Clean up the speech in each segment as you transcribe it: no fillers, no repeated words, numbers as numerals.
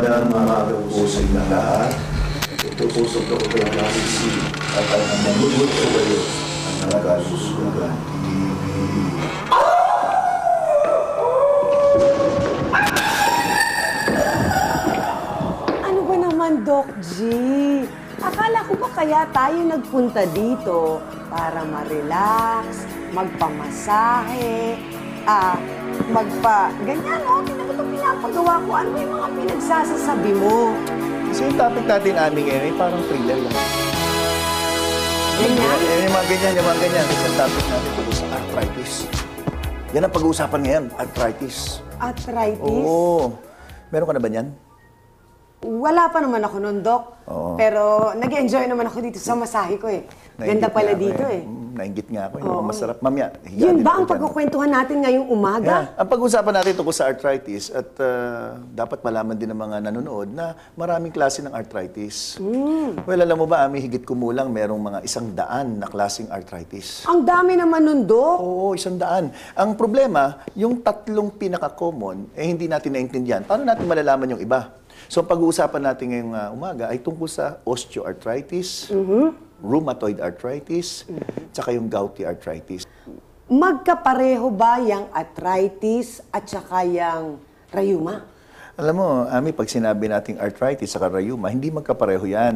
Kaya makakapusay na lahat. Ipupusok ako talaga si at ang mamulot ko kayo ang nakasusugan TV. Ano ba naman, Doc G? Akala ko ba kaya tayo nagpunta dito para ma-relax, magpamasahe, ganyan, o, tingnan mo itong pinapagawa ko. Ano yung mga pinagsasasabi mo? Kasi yung topic natin aming ngayon ay parang thriller lang. Ganyan? Yung mga ganyan. Kasi ang topic natin tungkol sa arthritis. Yan ang pag-uusapan ngayon, arthritis. Arthritis? Oo. Meron ka na ba niyan? Wala pa naman ako nun, Doc. Oo. Pero nag-enjoy naman ako dito sa masahe ko eh. Ganda pala dito eh. Nainggit nga ako. Yung masarap. Mamaya, higa Yun din ba ako ang dyan. pagkukwentuhan natin ngayong umaga? Yeah. Ang pag-usapan natin tungkol sa arthritis at dapat malaman din ng mga nanonood na maraming klase ng arthritis. Well, alam mo ba, Ami, higit kumulang merong mga 100 na klaseng arthritis. Ang dami naman nun, Doc. Oo, 100. Ang problema, yung tatlong pinaka-common, hindi natin naintindihan. Paano natin malalaman yung iba? So, ang pag-uusapan natin ngayong umaga ay tungkol sa osteoarthritis, rheumatoid arthritis, tsaka yung gouty arthritis. Magkapareho ba yung arthritis at saka yung rheuma? Alam mo, Ami, pag sinabi nating arthritis sa rheuma, hindi magkapareho yan.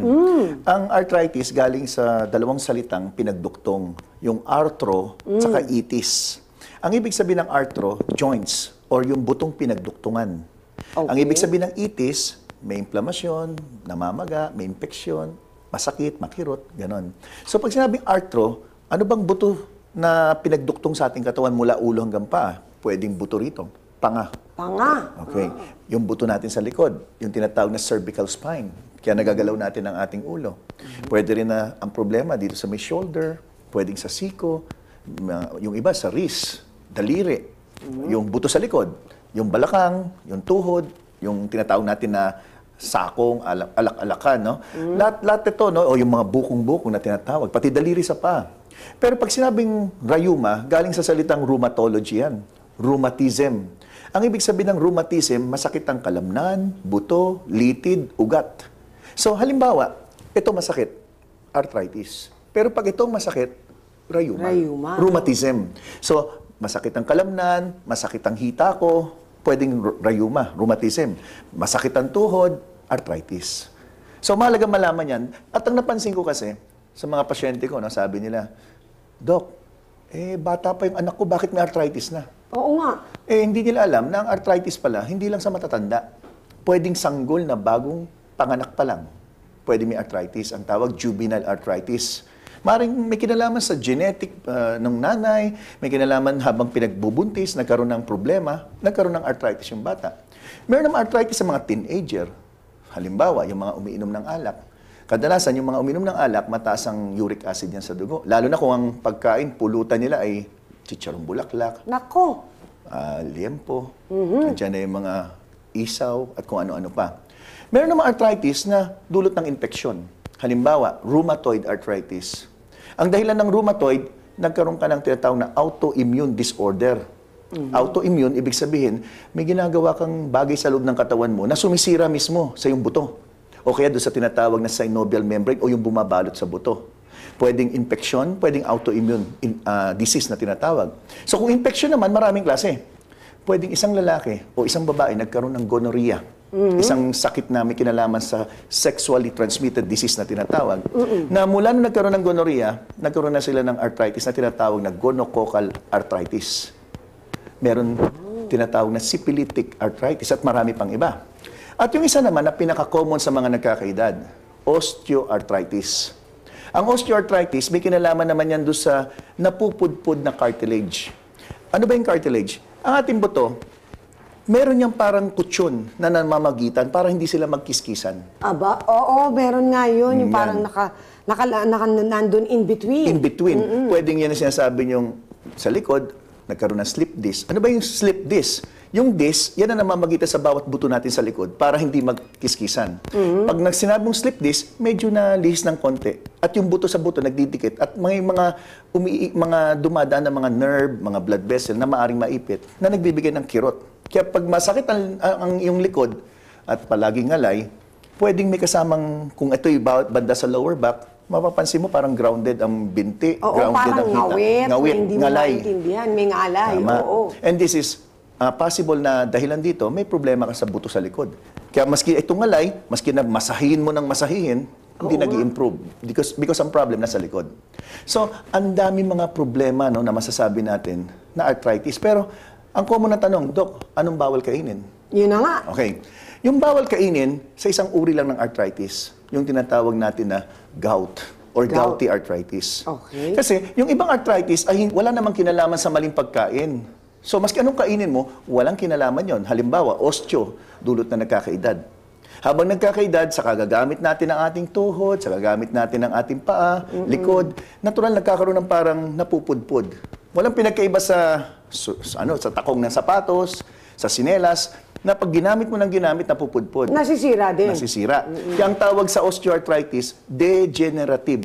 Ang arthritis galing sa dalawang salitang pinagduktong, yung arthro tsaka itis. Ang ibig sabihin ng arthro, joints, or yung butong pinagduktungan. Okay. Ang ibig sabihin ng itis, may inflamasyon, namamaga, may infeksyon, masakit, makirot, ganon. So pag sinabing arthro, ano bang buto na pinagduktong sa ating katawan mula ulo hanggang paa? Pwedeng buto rito, panga. Panga. Okay. Yung buto natin sa likod, yung tinatawag na cervical spine. Kaya nagagalaw natin ang ating ulo. Pwede rin na ang problema dito sa may shoulder, pwedeng sa siko, yung iba sa wrist, daliri, yung buto sa likod, yung balakang, yung tuhod, yung tinatawag natin na sakong, alak-alakan, no? Lahat ito, no? O yung mga bukong-bukong na tinatawag, pati daliri sa paa. Pero pag sinabing rheuma, galing sa salitang rheumatology yan. Rheumatism. Ang ibig sabihin ng rheumatism, masakit ang kalamnan, buto, litid, ugat. So, halimbawa, ito masakit, arthritis. Pero pag itong masakit, rheuma. Rheumatism. So, masakit ang kalamnan, masakit ang hita ko, pwedeng rheuma, rheumatism. Masakit ang tuhod, arthritis. So, mahalaga malaman yan. At ang napansin ko kasi, sa mga pasyente ko, no, sabi nila, Doc, bata pa yung anak ko, bakit may arthritis na? Oo nga. Hindi nila alam na ang arthritis pala, hindi lang sa matatanda. Pwedeng sanggol na bagong panganak pa lang. Pwede may arthritis. Ang tawag, juvenile arthritis. Maring may kinalaman sa genetic ng nanay, may kinalaman habang pinagbubuntis, nagkaroon ng problema, nagkaroon ng arthritis yung bata. Meron naman arthritis sa mga teenager. Halimbawa, yung mga umiinom ng alak. Kadalasan, yung mga umiinom ng alak, mataas ang uric acid yan sa dugo. Lalo na kung ang pagkain, pulutan nila ay chicharong bulaklak, Nako. liempo, nandiyan na yung mga isaw, at kung ano-ano pa. Meron naman arthritis na dulot ng infeksyon. Halimbawa, rheumatoid arthritis. Ang dahilan ng rheumatoid, nagkaroon ka ng tinatawag na autoimmune disorder. Autoimmune, ibig sabihin, may ginagawa kang bagay sa loob ng katawan mo na sumisira mismo sa iyong buto. O kaya doon sa tinatawag na synovial membrane o yung bumabalot sa buto. Pwedeng infection, pwedeng autoimmune disease na tinatawag. So kung infection naman, maraming klase. Pwedeng isang lalaki o isang babae nagkaroon ng gonorrhea. Isang sakit na may kinalaman sa sexually transmitted disease na tinatawag. Na mula nung nagkaroon ng gonorrhea, nagkaroon na sila ng arthritis na tinatawag na gonococcal arthritis. Meron tinatawag na syphilitic arthritis at marami pang iba. At yung isa naman na pinaka-common sa mga nagkakaedad, osteoarthritis. Ang osteoarthritis, may kinalaman naman yan doon sa napupudpud na cartilage. Ano ba yung cartilage? Ang ating buto, meron niyang parang kutsyon na namamagitan para hindi sila magkiskisan. Aba, oo, meron nga yun. Yung parang nandun in between. In between. Pwedeng yan ang sinasabi niyong sa likod, nagkaroon ng slip disc. Ano ba yung slip disc? Yung disc, yan ang namamagitan sa bawat buto natin sa likod para hindi magkiskisan. Pag nagsinabong slip disc, medyo na lihis ng konti. At yung buto sa buto nagdidikit. At mga dumadaan na mga nerve, mga blood vessel na maaring maipit na nagbibigay ng kirot. Kaya pag masakit ang iyong likod, at palaging ngalay, pwedeng may kasamang, kung ito'y banda sa lower back, mapapansin mo parang grounded ang binti, Oo, grounded parang ang hita. ngawit, hindi mo ngalay. maintindihan. May ngalay, Tama. oo. And this is possible na dahilan dito, may problema ka sa buto sa likod. Kaya maski itong ngalay, maski na masahihin mo ng masahihin, hindi nag-i-improve because ang problem nasa likod. So, ang dami mga problema no, na masasabi natin na arthritis. Pero, ang common na tanong, Dok, anong bawal kainin? Yun na nga. Okay. Yung bawal kainin, sa isang uri lang ng arthritis, yung tinatawag natin na gout or Gout. gouty arthritis. Okay. Kasi yung ibang arthritis ay wala namang kinalaman sa maling pagkain. So, maski anong kainin mo, walang kinalaman yon. Halimbawa, osteo, dulot na nagkakaedad. Habang nagkakaedad, sa gagamit natin ang ating tuhod, sa gagamit natin ang ating paa, likod, natural nagkakaroon ng parang napupudpud. Walang pinagkaiba sa takong ng sapatos, sa sinelas, na pag ginamit mo ng ginamit, napupudpud. Nasisira din. Nasisira. Kaya ang tawag sa osteoarthritis, degenerative.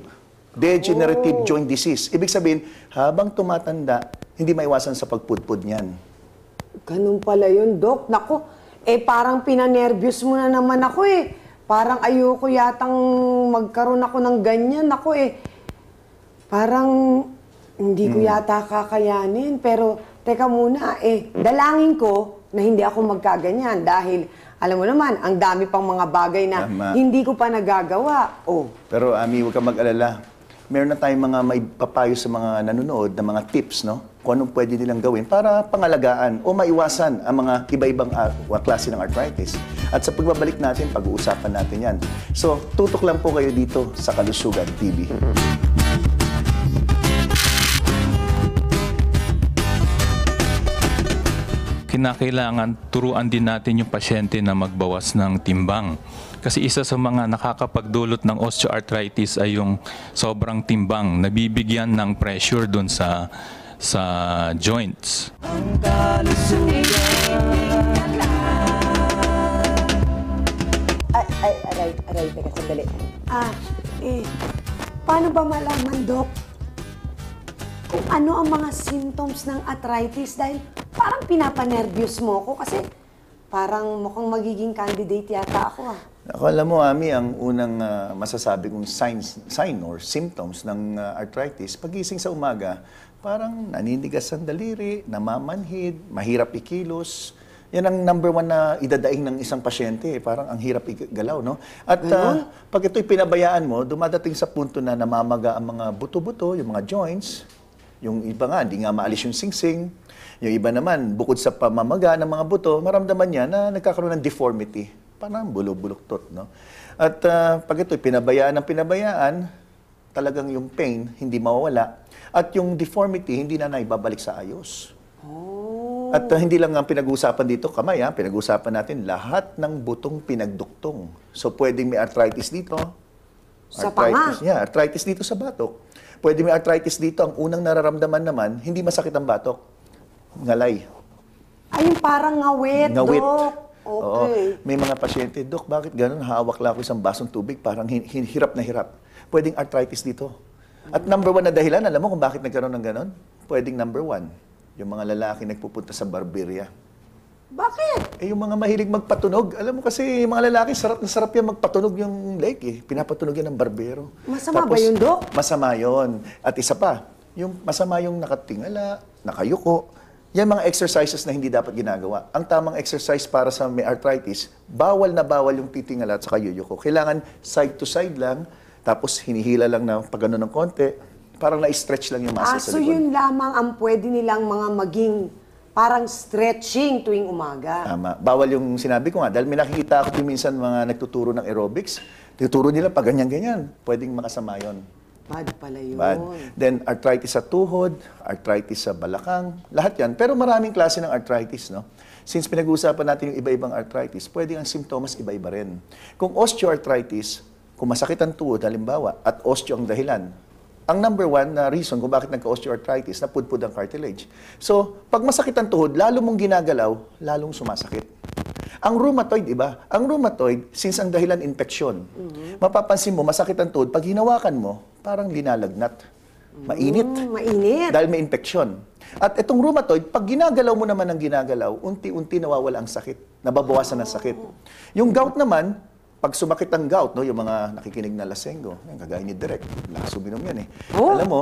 Degenerative joint disease. Ibig sabihin, habang tumatanda, hindi maiwasan sa pagpudpud niyan. Ganun pala yun, Dok. Nako, parang pinanervyos mo na naman ako eh. Parang ayoko yatang magkaroon ako ng ganyan. Ako parang hindi ko yata kakayanin. Pero, teka muna, dalangin ko na hindi ako magkaganyan. Dahil, alam mo naman, ang dami pang mga bagay na Tama. hindi ko pa nagagawa. Pero, Ami, huwag kang mag-alala. Meron na tayong mga maipapayo sa mga nanonood na mga tips, no? Kung anong pwede nilang gawin para pangalagaan o maiwasan ang mga iba-ibang klase ng arthritis. At sa pagbabalik natin, pag-uusapan natin yan. So, tutok lang po kayo dito sa Kalusugan TV. Kinakailangan turuan din natin yung pasyente na magbawas ng timbang. Kasi isa sa mga nakakapagdulot ng osteoarthritis ay yung sobrang timbang, nabibigyan ng pressure dun sa joints. Aray, teka, sandali. Paano ba malaman, Dok, kung ano ang mga symptoms ng arthritis? Dahil parang pinapanervyos mo ako kasi parang mukhang magiging candidate yata ako Ako, alam mo, Ami, ang unang masasabi kong sign or symptoms ng arthritis, pagising sa umaga, parang naninigas ang daliri, namamanhid, mahirap ikilos. Yan ang number one na idadaing ng isang pasyente. Parang ang hirap igalaw, no? At pag ito'y pinabayaan mo, dumadating sa punto na namamaga ang mga buto-buto, yung mga joints. Yung iba nga, hindi nga maalis yung singsing. Yung iba naman, bukod sa pamamaga ng mga buto, maramdaman niya na nagkakaroon ng deformity. Parang bulok-buloktot, no? At pag ito'y pinabayaan ng pinabayaan, talagang yung pain hindi mawawala. At yung deformity hindi na naibabalik sa ayos. At hindi lang ang pinag-uusapan dito, kamay, pinag-uusapan natin lahat ng butong pinagduktong. So, pwedeng may arthritis dito. Sa panga. Arthritis dito sa batok. Pwede may arthritis dito. Ang unang nararamdaman naman, hindi masakit ang batok. Ngalay. Ay, yung parang ngawit, Ngawit. Dok. Oo. Okay. May mga pasyente, Dok, bakit ganun? Hawak lang ako isang basong tubig, parang hirap na hirap. Pwedeng arthritis dito. At number one na dahilan, alam mo kung bakit nagkaroon ng ganun? Pwedeng number one, yung mga lalaki nagpupunta sa barberya. Bakit? Yung mga mahilig magpatunog. Alam mo kasi, yung mga lalaki, sarap na sarap yan magpatunog yung leg Pinapatunog yan ng barbero. Masama ba yun, Dok? Masama yun. At isa pa, yung masama yung nakatingala, nakayuko. Yan mga exercises na hindi dapat ginagawa. Ang tamang exercise para sa may arthritis, bawal na bawal yung titingala at saka yuyuko. Kailangan side to side lang, tapos hinihila lang na pag ng konti, parang na-stretch lang yung muscle sa So likod. yun lamang ang pwede nilang mga maging parang stretching tuwing umaga. Tama. Bawal yung sinabi ko nga. Dahil may nakikita ako din minsan mga nagtuturo ng aerobics. Tuturo nila pag ganyan-ganyan. Pwedeng makasama yun. Bad pala yun. Bad. Then, arthritis sa tuhod, arthritis sa balakang, lahat yan. Pero maraming klase ng arthritis, no? Since pinag-uusapan natin yung iba-ibang arthritis, pwedeng ang simptomas iba-iba rin. Kung osteoarthritis, kung masakit ang tuhod, halimbawa, at osteo ang dahilan, ang number one na reason kung bakit nagka-osteoarthritis, napudpud ang cartilage. So, pag masakit ang tuhod, lalo mong ginagalaw, lalong sumasakit. Ang rheumatoid, iba. Ang rheumatoid, since ang dahilan infeksyon, mapapansin mo, masakit ang tuhod, pag hinawakan mo, parang linalagnat. Mainit. Mainit. Dahil may infeksyon. At itong rheumatoid, pag ginagalaw mo naman ang ginagalaw, unti-unti nawawala ang sakit. Nababawasan ang sakit. Yung gout naman, pag sumakit ang gout, no, yung mga nakikinig na lasenggo, yan, kagaya ni Direk, lakas uminom yan eh. Oh. Alam mo,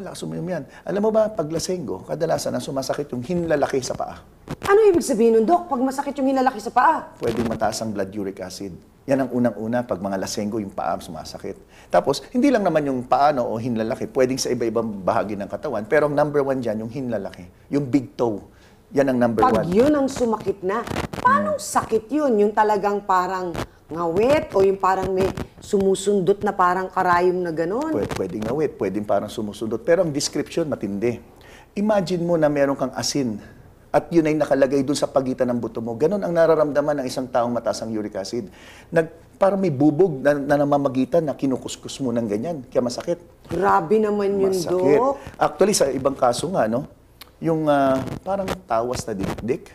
lakas uminom yan. Alam mo ba, pag lasenggo, kadalasan ang sumasakit yung hinlalaki sa paa. Ano ibig sabihin nun, Dok? Pag masakit yung hinlalaki sa paa? Pwedeng mataas ang blood uric acid. Yan ang unang-una pag mga lasenggo, yung paa sumasakit. Tapos, hindi lang naman yung paa o hinlalaki, pwedeng sa iba-ibang bahagi ng katawan. Pero ang number 1 dyan, yung hinlalaki, yung big toe. Yan ang number 1. Pag yun ang sumakit na, paano sakit yun? Yung talagang parang ngawit o yung parang may sumusundot na parang karayom na gano'n? Pwedeng ngawit, pwedeng parang sumusundot. Pero ang description, matindi. Imagine mo na meron kang asin at yun ay nakalagay dun sa pagitan ng buto mo. Ganon ang nararamdaman ng isang taong mataas ang uric acid. Parang may bubog na namamagitan na kinukuskus mo ng ganyan. Kaya masakit. Grabe naman yun, Masakit. Dok. Actually, sa ibang kaso nga, no? Yung parang tawas na dikdik,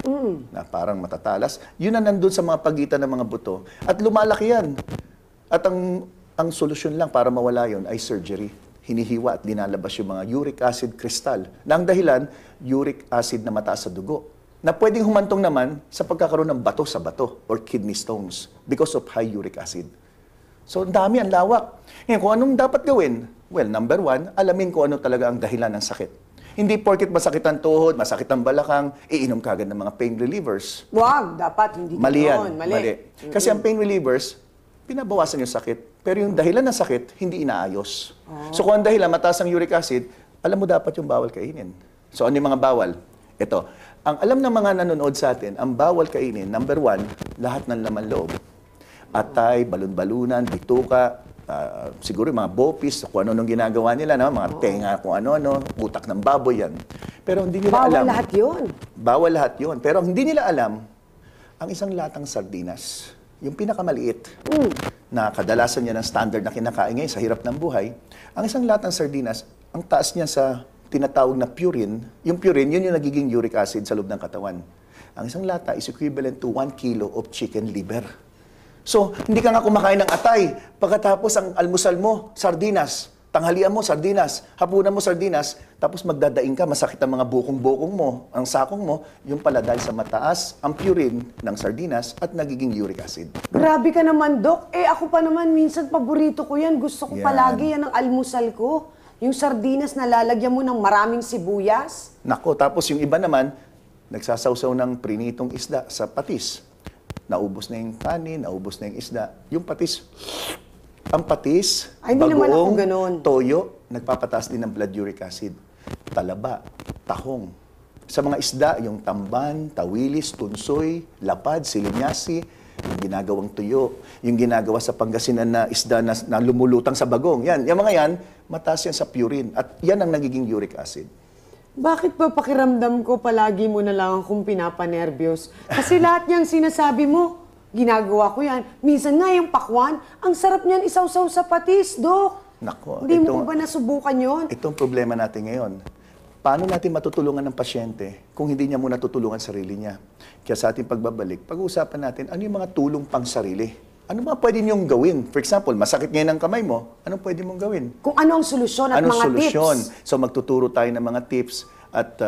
na parang matatalas, yun na nandun sa mga pagitan ng mga buto. At lumalaki yan. At ang solusyon lang para mawala yun ay surgery. Hinihiwa at dinalabas yung mga uric acid crystal. Na ang dahilan, uric acid na mataas sa dugo. Na pwedeng humantong naman sa pagkakaroon ng bato sa bato or kidney stones because of high uric acid. So, ang dami, ang lawak. Ngayon, kung anong dapat gawin? Well, number 1, alamin kung ano talaga ang dahilan ng sakit. Hindi porket masakit ang tuhod, masakit ang balakang, iinom ka agad ng mga pain relievers. Wag, dapat hindi Mali gano'n. yan. Mali. Kasi ang pain relievers, pinabawasan yung sakit. Pero yung dahilan ng sakit, hindi inaayos. So kung ang dahilan, mataas ang uric acid, alam mo dapat yung bawal kainin. So ano yung mga bawal? Ito. Ang alam ng mga nanonood sa atin, ang bawal kainin, number 1, lahat ng laman loob. Atay, balon-balunan, bituka, siguro yung mga bopis, kung ano-anong ginagawa nila, no? Mga tenga, kung ano-ano, utak ng baboy yan. Pero hindi nila Bawal alam. lahat yun. Bawal lahat yun. Pero ang hindi nila alam, ang isang latang sardinas, yung pinakamaliit, na kadalasan niya ng standard na kinakain ngayon sa hirap ng buhay, ang isang latang sardinas, ang taas niya sa tinatawag na purine, yung purine, yun yung nagiging uric acid sa loob ng katawan. Ang isang lata is equivalent to 1 kilo of chicken liver. So, hindi ka nga kumakain ng atay. Pagkatapos ang almusal mo, sardinas. Tanghalian mo, sardinas. Hapunan mo, sardinas. Tapos magdadaing ka, masakit ang mga bukong-bukong mo, ang sakong mo. Yung pala dahil sa mataas ang purine ng sardinas at nagiging uric acid. Grabe ka naman, Dok. Ako pa naman, minsan paborito ko yan. Gusto ko Yan. palagi yan ang almusal ko. Yung sardinas na lalagyan mo ng maraming sibuyas. Nako, tapos yung iba naman, nagsasawsaw ng prinitong isda sa patis. Naubos na yung kanin, naubos na yung isda. Yung patis, ang patis, Ay, hindi naman ako ganun. bagoong, toyo, nagpapataas din ng blood uric acid. Talaba, tahong. Sa mga isda, yung tamban, tawilis, tunsoy, lapad, silinyasi, yung ginagawang tuyo, yung ginagawa sa Pangasinan na isda na lumulutang sa bagong. Yan, yung mga yan, mataas yan sa purine. At yan ang nagiging uric acid. Bakit ba pakiramdam ko palagi mo na lang akong pinapanervyos? Kasi lahat niyang sinasabi mo, ginagawa ko yan. Minsan nga yung pakwan, ang sarap niyan isawsaw sa patis, Dok. Nako, Hindi mo ba nasubukan yon? Itong problema natin ngayon. Paano natin matutulungan ng pasyente kung hindi niya muna tutulungan sarili niya? Kaya sa ating pagbabalik, pag-uusapan natin ano yung mga tulong pang sarili. Ano ba pwede niyong gawin? For example, masakit ngayon ang kamay mo, anong pwede mong gawin? Kung ano ang solusyon at Anong mga solusyon? tips. So magtuturo tayo ng mga tips at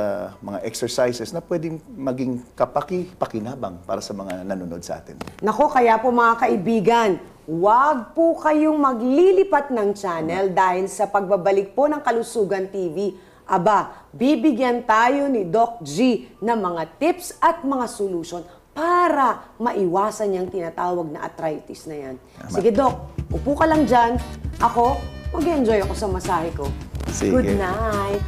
mga exercises na pwedeng maging kapaki-pakinabang para sa mga nanonood sa atin. Nako, kaya po mga kaibigan, huwag po kayong maglilipat ng channel dahil sa pagbabalik po ng Kalusugan TV. Aba, bibigyan tayo ni Doc G ng mga tips at mga solusyon para maiwasan yung tinatawag na arthritis na yan. Sige, Doc, upo ka lang dyan. Ako, mag-enjoy ako sa masahe ko. Sige. Good night.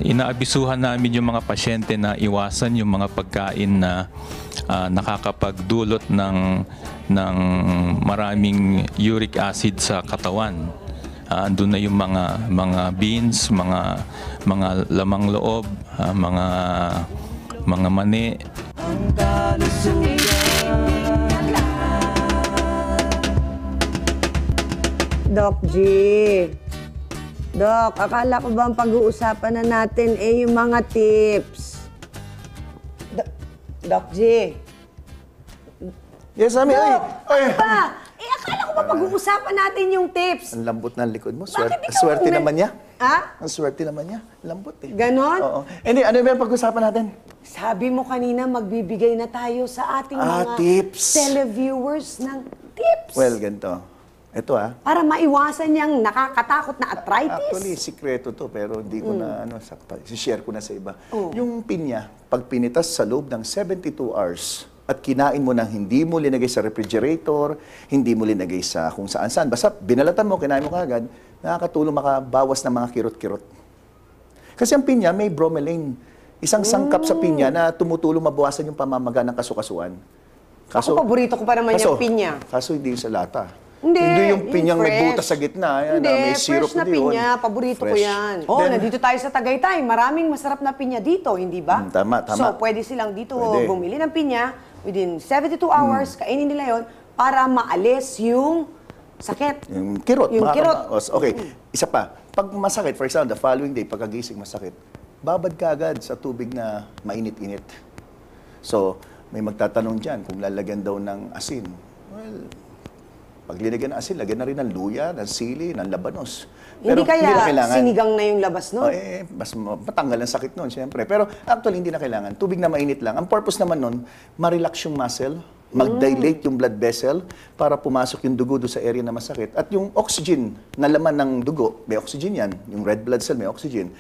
Inaabisuhan namin yung mga pasyente na iwasan yung mga pagkain na nakakapagdulot ng maraming uric acid sa katawan. Doon na yung mga beans, mga lamang loob, mga mani. Doc G. Doc, akala ko ba ang pag-uusapan na natin yung mga tips? Doc G. Yes, Ami. Ay, ay. Ano ba? Akala ko ba pag-uusapan natin yung tips? Ang lambot ng likod mo. Bakit ikaw Swerte ang- naman niya. Ha? Ang swerte naman niya. Lambot eh. Ganon? Oo. Hindi, ano yung pag-usapan natin? Sabi mo kanina, magbibigay na tayo sa ating mga tips. televiewers ng tips. Well, ganito. Ito Para maiwasan yung nakakatakot na arthritis. Actually, sikreto to, pero hindi ko na, share ko na sa iba. Oh. Yung pinya, pag pinitas sa loob ng 72 hours, at kinain mo nang hindi mo linagay sa refrigerator, hindi mo linagay sa kung saan-saan, basta binalatan mo, kinain mo kaagad, nakakatulong makabawas ng mga kirot-kirot. Kasi ang pinya may bromelain. Isang sangkap sa pinya na tumutulong mabawasan yung pamamaga ng kasukasuan. Ako, paborito ko pa naman yung pinya. Kaso hindi yung sa lata. Hindi, yung pinyang may fresh. butas sa gitna. Ayan, Hindi, may syrup. fresh na hindi yun. pinya. Paborito ko Fresh. yan. Oh, Then, nandito tayo sa Tagaytay. Maraming masarap na pinya dito, hindi ba? Tama. So, pwede silang dito Pwede. bumili ng pinya within 72 hours, kainin nila yon para maalis yung sakit. Yung kirot. Yung kirot. makakabawas. Okay, isa pa. Pag masakit, for example, the following day, pagkagising masakit, babad ka agad sa tubig na mainit-init. So, may magtatanong dyan kung lalagyan daw ng asin. Well, pag linagyan ng asin, lagyan na rin ng luya, ng sili, ng labanos. Hindi kaya na kailangan. sinigang na yung labas nun? Mas matanggal ang sakit nun, siyempre. Pero actually, hindi na kailangan. Tubig na mainit lang. Ang purpose naman nun, ma-relax yung muscle, mag-dilate yung blood vessel para pumasok yung dugo doon sa area na masakit. At yung oxygen na laman ng dugo, may oxygen yan. Yung red blood cell may oxygen.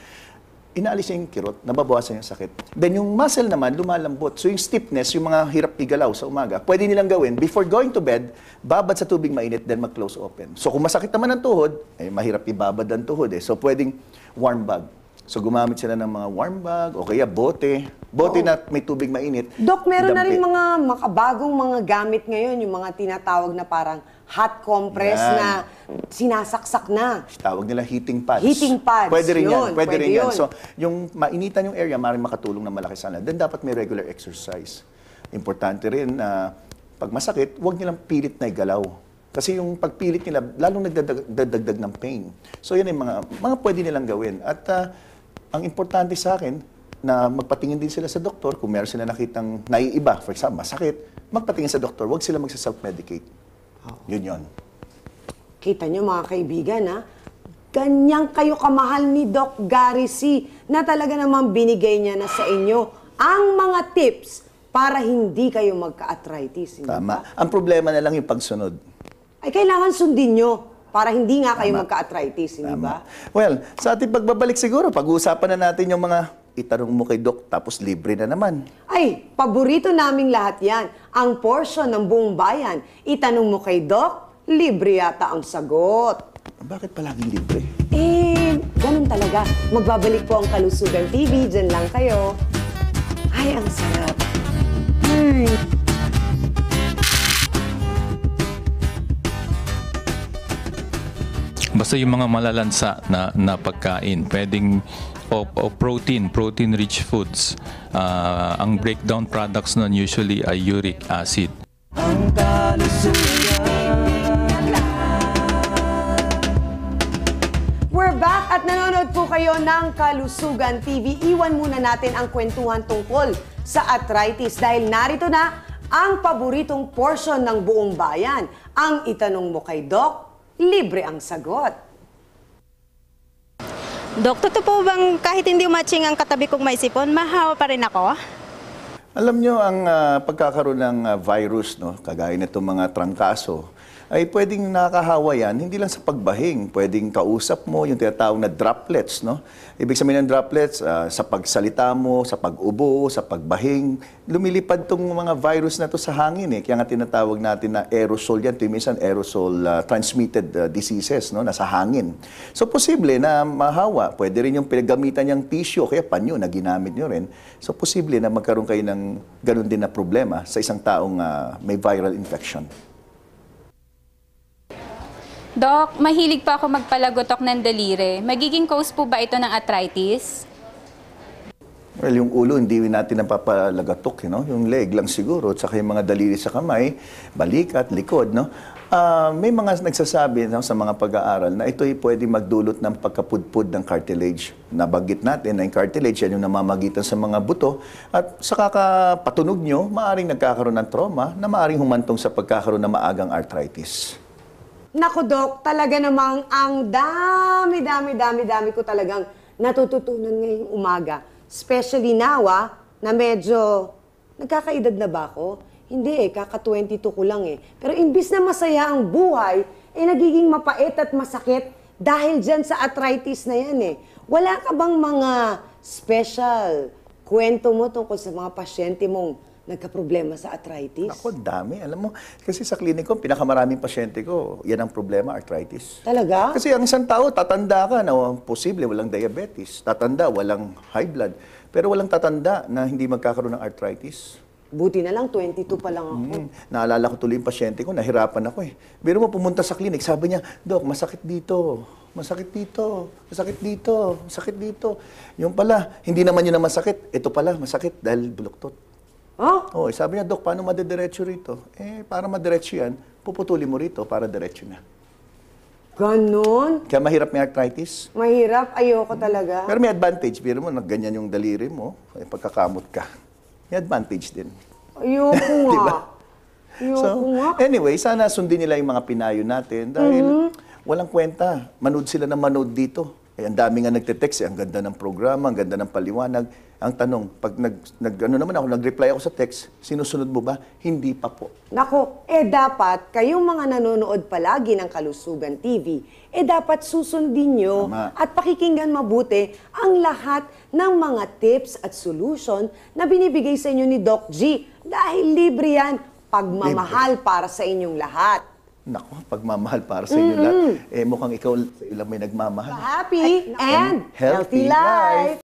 Inaalis niya yung kirot, nababawasan yung sakit. Then yung muscle naman, lumalambot. So yung stiffness, yung mga hirap igalaw sa umaga, pwede nilang gawin, before going to bed, babad sa tubig mainit, then mag-close open. So kung masakit naman ang tuhod, mahirap ibabad ang tuhod eh. So pwedeng warm bag. So gumamit sila ng mga warm bag, o kaya bote. Bote na may tubig mainit. Dok, meron na rin dampi. mga makabagong mga gamit ngayon, yung mga tinatawag na parang hot compress Yan. na sinasaksak na. Tawag nila heating pads. Heating pads, Pwede rin yun, yan. Pwede rin pwede yan. yun. So, yung mainitan yung area, maaaring makatulong na malaki sana. Then, dapat may regular exercise. Importante rin na pag masakit, huwag nilang pilit na igalaw. Kasi yung pagpilit nila, lalong nagdadagdag ng pain. So, yan yung mga pwede nilang gawin. At ang importante sa akin, na magpatingin din sila sa doktor kung meron sila nakitang naiiba. For example, masakit, magpatingin sa doktor. Huwag sila magsa-self-medicate. Yun. Kita nyo mga kaibigan, ha? Ganyang kayo kamahal ni Doc Gary C. na talaga namang binigay niya na sa inyo ang mga tips para hindi kayo magka-arthritis. Hindi Tama. ba? Ang problema na lang yung pagsunod. Ay kailangan sundin nyo para hindi nga kayo magka-arthritis, hindi ba? Well, sa ating pagbabalik siguro, pag-uusapan na natin yung mga itanong mo kay Doc, tapos libre na naman. Ay, paborito naming lahat yan. Ang portion ng buong bayan. Itanong mo kay Doc, libre yata ang sagot. Bakit palaging libre? Ganun talaga. Magbabalik po ang Kalusugan TV. Diyan lang kayo. Ay, ang sarap. Basta yung mga malalansa na pagkain, pwedeng o protein-rich foods. Ang breakdown products nun usually ay uric acid. We're back at nanonood po kayo ng Kalusugan TV. Iwan muna natin ang kwentuhan tungkol sa arthritis dahil narito na ang paboritong portion ng buong bayan. Ang itanong mo kay Doc, libre ang sagot. Dok, totoo po bang kahit hindi matching ang katabi kong may sipon, mahawa pa rin ako? Alam nyo, ang pagkakaroon ng virus, no, kagaya nitong mga trangkaso, ay pwedeng nakakahawa yan, hindi lang sa pagbahing, pwedeng kausap mo, yung tinatawag na droplets. No? Ibig sabihin ng droplets, sa pagsalita mo, sa pag-ubo, sa pagbahing, lumilipad tong mga virus na to sa hangin. Kaya nga tinatawag natin na aerosol yan. Ito yung minsan aerosol transmitted diseases, no? Nasa hangin. So posible na mahawa. Pwede rin yung pinagamitan niyang tissue, kaya panyo na ginamit nyo rin. So posible na magkaroon kayo ng ganun din na problema sa isang taong may viral infection. Dok, mahilig pa ako magpalagotok ng daliri. Magiging cause po ba ito ng arthritis? Well, yung ulo, hindi natin napapalagatok, Yung leg lang siguro, at saka yung mga daliri sa kamay, balikat, likod, no? May mga nagsasabi sa mga pag-aaral na ito'y pwede magdulot ng pagkapudpud ng cartilage. Nabanggit natin na yung cartilage, yan yung namamagitan sa mga buto. At sa kakapatunog nyo, maaaring nagkakaroon ng trauma na maaaring humantong sa pagkakaroon ng maagang arthritis. Naku, Dok, talaga namang ang dami ko talagang natututunan ngayong umaga. Especially now, na medyo nagkakaedad na ba ako? Hindi kaka-22 ko lang Pero imbis na masaya ang buhay, nagiging mapait at masakit dahil dyan sa arthritis na yan Wala ka bang mga special kwento mo tungkol sa mga pasyente mong nagka-problema sa arthritis? Ako, dami. Alam mo, kasi sa klinik ko, pinakamaraming pasyente ko, yan ang problema, arthritis. Talaga? Kasi ang isang tao, tatanda ka na posible walang diabetes. Tatanda, walang high blood. Pero walang tatanda na hindi magkakaroon ng arthritis. Buti na lang, 22 pa lang ako. Naalala ko tuloy yung pasyente ko, nahirapan ako Biro mo, pumunta sa klinik, sabi niya, Dok, masakit dito, masakit dito, masakit dito, masakit dito. Yung pala, hindi naman yun na masakit. Ito pala, masakit dahil buluktot. Oh? Sabi niya, Dok, paano madediretso rito? Para madiretso yan, puputulin mo rito para diretso na. Ganon? Kaya mahirap may arthritis. Mahirap, ayoko talaga. Pero may advantage. Biro mo, nagganyan yung daliri mo, pagkakamot ka. May advantage din. Ayoko nga. Diba? Ayoko nga. Anyway, sana sundin nila yung mga pinayo natin dahil walang kwenta. Manood sila ng manood dito. Ang dami nga nagte-text. Ang ganda ng programa, ang ganda ng paliwanag. Ang tanong, pag nag-reply ako sa text, sinusunod mo ba? Hindi pa po. Nako, dapat kayong mga nanonood palagi ng Kalusugan TV, dapat susundin nyo Tama. at pakikinggan mabuti ang lahat ng mga tips at solution na binibigay sa inyo ni Doc G. Dahil libre yan, pagmamahal para sa inyong lahat. Nako, pagmamahal para sa inyo lahat. Mukhang ikaw lang may nagmamahal. Happy and healthy life!